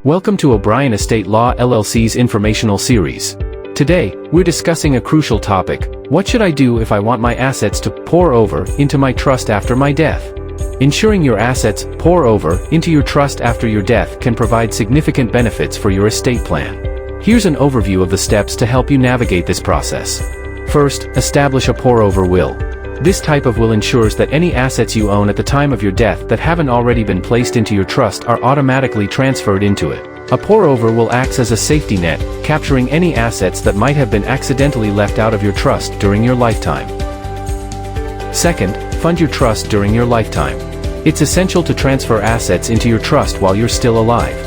Welcome to O'Brien Estate Law LLC's informational series. Today, we're discussing a crucial topic: what should I do if I want my assets to pour over into my trust after my death? Ensuring your assets pour over into your trust after your death can provide significant benefits for your estate plan. Here's an overview of the steps to help you navigate this process. First, establish a pour-over will. This type of will ensures that any assets you own at the time of your death that haven't already been placed into your trust are automatically transferred into it. A pour-over will act as a safety net, capturing any assets that might have been accidentally left out of your trust during your lifetime. Second, fund your trust during your lifetime. It's essential to transfer assets into your trust while you're still alive.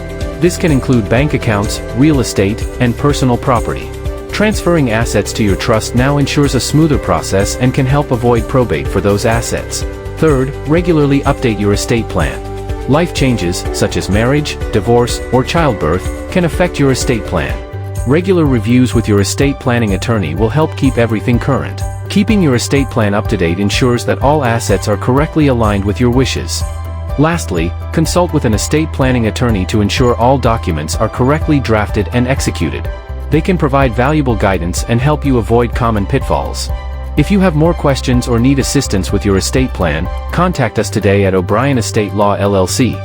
This can include bank accounts, real estate, and personal property. Transferring assets to your trust now ensures a smoother process and can help avoid probate for those assets. Third, regularly update your estate plan. Life changes, such as marriage, divorce, or childbirth, can affect your estate plan. Regular reviews with your estate planning attorney will help keep everything current. Keeping your estate plan up to date ensures that all assets are correctly aligned with your wishes. Lastly, consult with an estate planning attorney to ensure all documents are correctly drafted and executed. They can provide valuable guidance and help you avoid common pitfalls. If you have more questions or need assistance with your estate plan, contact us today at O'Brien Estate Law LLC.